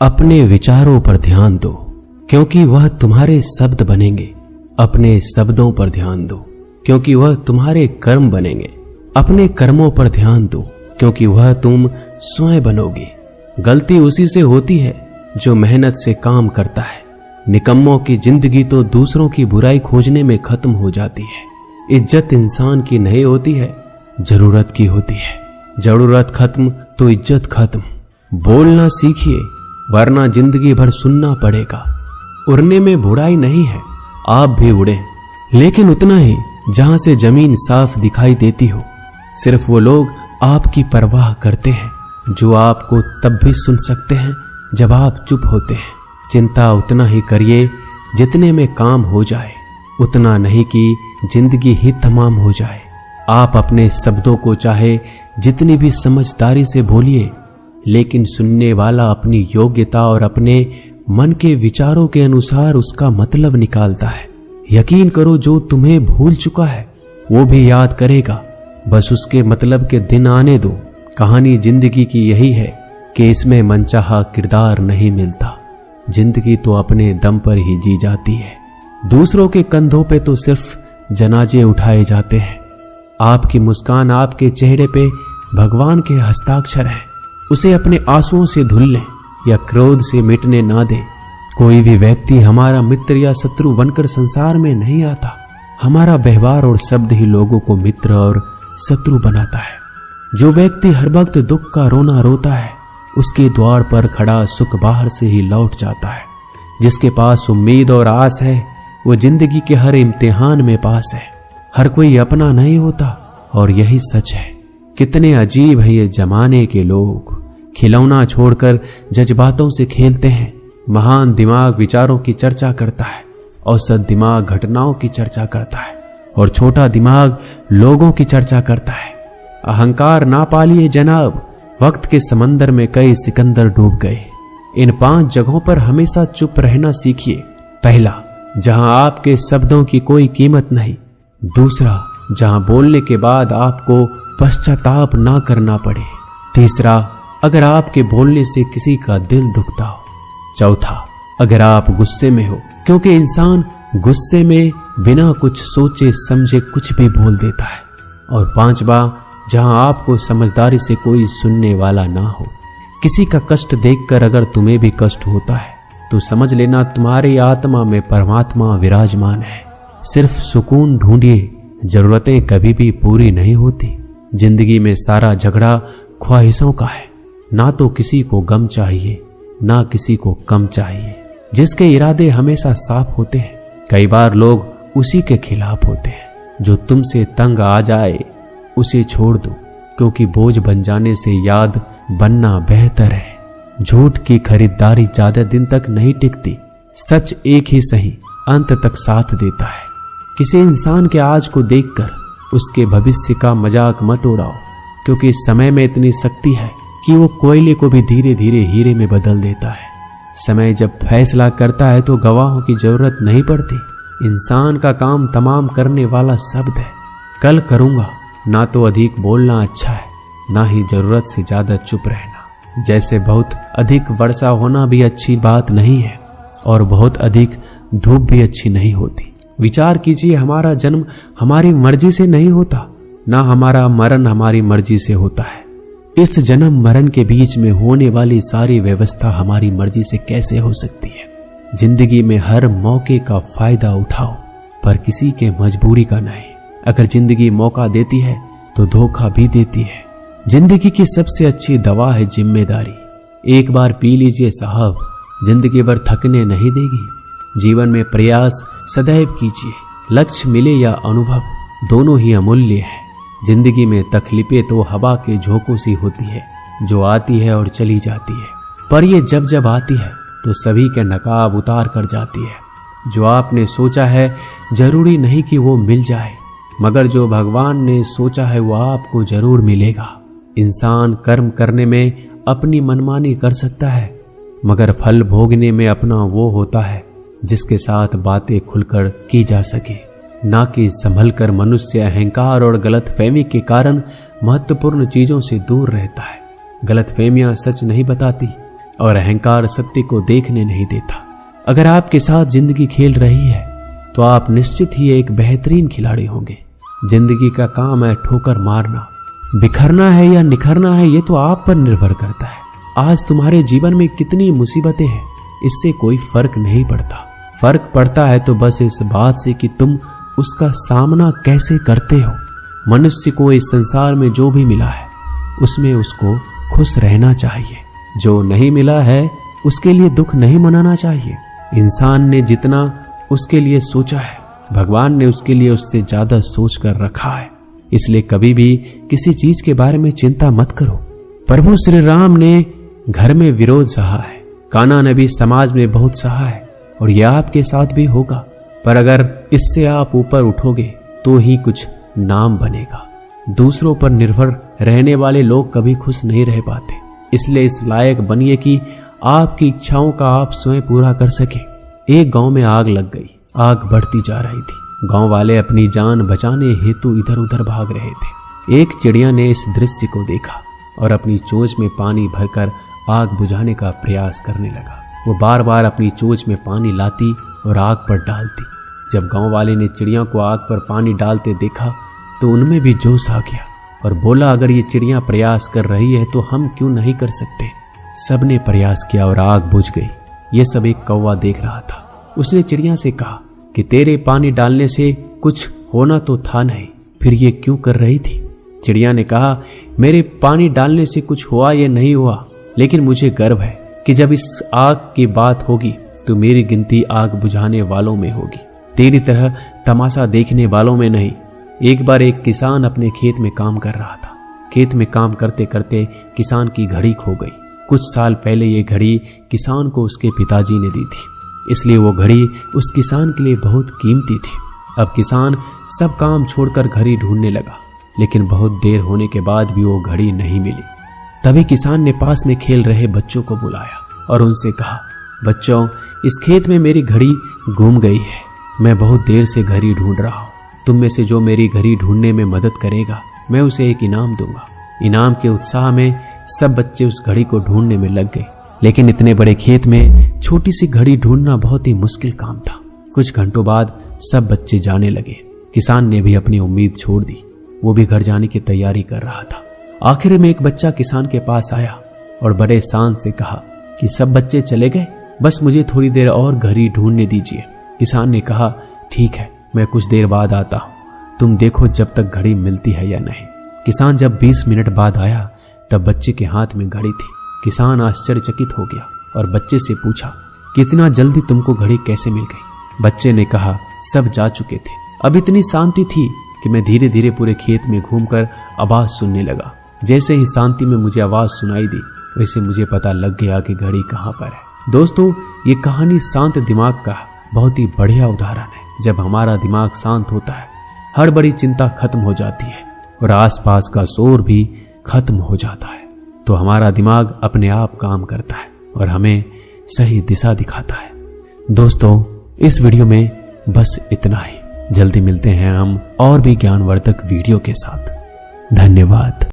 अपने विचारों पर ध्यान दो, क्योंकि वह तुम्हारे शब्द बनेंगे। अपने शब्दों पर ध्यान दो, क्योंकि वह तुम्हारे कर्म बनेंगे। अपने कर्मों पर ध्यान दो, क्योंकि वह तुम स्वयं बनोगे। गलती उसी से होती है जो मेहनत से काम करता है। निकम्मों की जिंदगी तो दूसरों की बुराई खोजने में खत्म हो जाती है। इज्जत इंसान की नहीं होती है, जरूरत की होती है। जरूरत खत्म तो इज्जत खत्म। बोलना सीखिए, वरना जिंदगी भर सुनना पड़ेगा। उड़ने में बुराई नहीं है, आप भी उड़े, लेकिन उतना ही जहां से जमीन साफ दिखाई देती हो। सिर्फ वो लोग आपकी परवाह करते हैं जो आपको तब भी सुन सकते हैं जब आप चुप होते हैं। चिंता उतना ही करिए जितने में काम हो जाए, उतना नहीं कि जिंदगी ही तमाम हो जाए। आप अपने शब्दों को चाहे जितनी भी समझदारी से बोलिए, लेकिन सुनने वाला अपनी योग्यता और अपने मन के विचारों के अनुसार उसका मतलब निकालता है। यकीन करो, जो तुम्हें भूल चुका है वो भी याद करेगा। बस उसके मतलब के दिन आने दो। कहानी जिंदगी की यही है कि इसमें मनचाहा किरदार नहीं मिलता। जिंदगी तो अपने दम पर ही जी जाती है। दूसरों के कंधों पे तो सिर्फ जनाजे उठाए जाते हैं। आपकी मुस्कान आपके चेहरे पे भगवान के हस्ताक्षर है। उसे अपने आंसुओं से धुल लें या क्रोध से मिटने ना दें। कोई भी व्यक्ति हमारा मित्र या शत्रु बनकर संसार में नहीं आता। हमारा व्यवहार और शब्द ही लोगों को मित्र और शत्रु बनाता है। जो व्यक्ति हर वक्त दुख का रोना रोता है, उसके द्वार पर खड़ा सुख बाहर से ही लौट जाता है। जिसके पास उम्मीद और आस है, वो जिंदगी के हर इम्तिहान में पास है। हर कोई अपना नहीं होता, और यही सच है। कितने अजीब है ये जमाने के लोग। खिलौना छोड़कर जज्बातों से खेलते हैं। महान दिमाग विचारों की चर्चा करता है, औसत दिमाग घटनाओं की चर्चा करता है, और छोटा दिमाग लोगों की चर्चा करता है। अहंकार ना पालिए जनाब, वक्त के समंदर में कई सिकंदर डूब गए। इन 5 जगहों पर हमेशा चुप रहना सीखिए। पहला, जहां आपके शब्दों की कोई कीमत नहीं। दूसरा, जहां बोलने के बाद आपको पश्चाताप ना करना पड़े। तीसरा, अगर आपके बोलने से किसी का दिल दुखता हो। चौथा, अगर आप गुस्से में हो, क्योंकि इंसान गुस्से में बिना कुछ सोचे समझे कुछ भी बोल देता है। और पांचवा, जहां आपको समझदारी से कोई सुनने वाला ना हो। किसी का कष्ट देखकर अगर तुम्हें भी कष्ट होता है तो समझ लेना तुम्हारी आत्मा में परमात्मा विराजमान है। सिर्फ सुकून ढूंढिए, जरूरतें कभी भी पूरी नहीं होती। जिंदगी में सारा झगड़ा ख्वाहिशों का है। ना तो किसी को गम चाहिए, ना किसी को कम चाहिए। जिसके इरादे हमेशा साफ होते हैं, कई बार लोग उसी के खिलाफ होते हैं। जो तुमसे तंग आ जाए उसे छोड़ दो, क्योंकि बोझ बन जाने से याद बनना बेहतर है। झूठ की खरीदारी ज्यादा दिन तक नहीं टिकती। सच एक ही सही अंत तक साथ देता है। किसी इंसान के आज को देखकर उसके भविष्य का मजाक मत उड़ाओ, क्योंकि समय में इतनी शक्ति है कि वो कोयले को भी धीरे धीरे हीरे में बदल देता है। समय जब फैसला करता है तो गवाहों की जरूरत नहीं पड़ती। इंसान का काम तमाम करने वाला शब्द है। कल करूंगा, ना तो अधिक बोलना अच्छा है, ना ही जरूरत से ज्यादा चुप रहना। जैसे बहुत अधिक वर्षा होना भी अच्छी बात नहीं है, और बहुत अधिक धूप भी अच्छी नहीं होती। विचार कीजिए, हमारा जन्म हमारी मर्जी से नहीं होता, ना हमारा मरण हमारी मर्जी से होता है। इस जन्म मरण के बीच में होने वाली सारी व्यवस्था हमारी मर्जी से कैसे हो सकती है। जिंदगी में हर मौके का फायदा उठाओ, पर किसी के मजबूरी का नहीं। अगर जिंदगी मौका देती है तो धोखा भी देती है। जिंदगी की सबसे अच्छी दवा है जिम्मेदारी। एक बार पी लीजिए साहब, जिंदगी भर थकने नहीं देगी। जीवन में प्रयास सदैव कीजिए। लक्ष्य मिले या अनुभव, दोनों ही अमूल्य है। जिंदगी में तकलीफें तो हवा के झोंकों सी होती है, जो आती है और चली जाती है, पर ये जब जब आती है तो सभी के नकाब उतार कर जाती है। जो आपने सोचा है जरूरी नहीं कि वो मिल जाए, मगर जो भगवान ने सोचा है वो आपको जरूर मिलेगा। इंसान कर्म करने में अपनी मनमानी कर सकता है, मगर फल भोगने में अपना वो होता है जिसके साथ बातें खुलकर की जा सके। ना कि संभल कर मनुष्य अहंकार और गलतफहमी के कारण महत्वपूर्ण चीजों से दूर रहता है। गलतफहमियां सच नहीं बताती, और अहंकार सत्य को देखने नहीं देता। अगर आपके साथ जिंदगी खेल रही है तो आप निश्चित ही एक बेहतरीन खिलाड़ी होंगे। जिंदगी का काम है ठोकर मारना। बिखरना है या निखरना है ये तो आप पर निर्भर करता है। आज तुम्हारे जीवन में कितनी मुसीबतें हैं इससे कोई फर्क नहीं पड़ता। फर्क पड़ता है तो बस इस बात से कि तुम उसका सामना कैसे करते हो। मनुष्य को इस संसार में जो भी मिला है उसमें उसको खुश रहना चाहिए। जो नहीं मिला है उसके लिए दुख नहीं मनाना चाहिए। इंसान ने जितना उसके लिए सोचा है भगवान ने उसके लिए उससे ज्यादा सोच कर रखा है। इसलिए कभी भी किसी चीज के बारे में चिंता मत करो। प्रभु श्री राम ने घर में विरोध सहा है, कान्हा ने भी समाज में बहुत सहा है और यह आपके साथ भी होगा। पर अगर इससे आप ऊपर उठोगे तो ही कुछ नाम बनेगा। दूसरों पर निर्भर रहने वाले लोग कभी खुश नहीं रह पाते। इसलिए इस लायक बनिए कि आपकी इच्छाओं का आप स्वयं पूरा कर सके। एक गांव में आग लग गई। आग बढ़ती जा रही थी। गांव वाले अपनी जान बचाने हेतु इधर उधर भाग रहे थे। एक चिड़िया ने इस दृश्य को देखा और अपनी चोंच में पानी भरकर आग बुझाने का प्रयास करने लगा। वो बार बार अपनी चोंच में पानी लाती और आग पर डालती। जब गांव वाले ने चिड़िया को आग पर पानी डालते देखा तो उनमें भी जोश आ गया और बोला, अगर ये चिड़िया प्रयास कर रही है तो हम क्यों नहीं कर सकते। सबने प्रयास किया और आग बुझ गई। ये सब एक कौवा देख रहा था। उसने चिड़िया से कहा कि तेरे पानी डालने से कुछ होना तो था नहीं, फिर ये क्यों कर रही थी। चिड़िया ने कहा, मेरे पानी डालने से कुछ हुआ या नहीं हुआ, लेकिन मुझे गर्व है कि जब इस आग की बात होगी तो मेरी गिनती आग बुझाने वालों में होगी, तेरी तरह तमाशा देखने वालों में नहीं। एक बार एक किसान अपने खेत में काम कर रहा था। खेत में काम करते करते किसान की घड़ी खो गई। कुछ साल पहले ये घड़ी किसान को उसके पिताजी ने दी थी, इसलिए वो घड़ी उस किसान के लिए बहुत कीमती थी। अब किसान सब काम छोड़कर घड़ी ढूंढने लगा, लेकिन बहुत देर होने के बाद भी वो घड़ी नहीं मिली। तभी किसान ने पास में खेल रहे बच्चों को बुलाया और उनसे कहा, बच्चों, इस खेत में मेरी घड़ी गुम गई है। मैं बहुत देर से घड़ी ढूंढ रहा हूँ। तुम में से जो मेरी घड़ी ढूंढने में मदद करेगा मैं उसे एक इनाम दूंगा। इनाम के उत्साह में सब बच्चे उस घड़ी को ढूंढने में लग गए, लेकिन इतने बड़े खेत में छोटी सी घड़ी ढूंढना बहुत ही मुश्किल काम था। कुछ घंटों बाद सब बच्चे जाने लगे। किसान ने भी अपनी उम्मीद छोड़ दी। वो भी घर जाने की तैयारी कर रहा था। आखिर में एक बच्चा किसान के पास आया और बड़े शान से कहा कि सब बच्चे चले गए, बस मुझे थोड़ी देर और घड़ी ढूंढने दीजिए। किसान ने कहा, ठीक है, मैं कुछ देर बाद आता हूँ, तुम देखो जब तक घड़ी मिलती है या नहीं। किसान जब 20 मिनट बाद आया तब बच्चे के हाथ में घड़ी थी। किसान आश्चर्यचकित हो गया और बच्चे से पूछा, कितना जल्दी तुमको घड़ी कैसे मिल गई। बच्चे ने कहा, सब जा चुके थे। अब इतनी शांति थी कि मैं धीरे धीरे पूरे खेत में घूमकर आवाज सुनने लगा। जैसे ही शांति में मुझे आवाज सुनाई दी वैसे मुझे पता लग गया कि घड़ी कहाँ पर है। दोस्तों, ये कहानी शांत दिमाग का बहुत ही बढ़िया उदाहरण है। जब हमारा दिमाग शांत होता है हर बड़ी चिंता खत्म हो जाती है और आसपास का शोर भी खत्म हो जाता है, तो हमारा दिमाग अपने आप काम करता है और हमें सही दिशा दिखाता है। दोस्तों, इस वीडियो में बस इतना ही। जल्दी मिलते हैं हम और भी ज्ञानवर्धक वीडियो के साथ। धन्यवाद।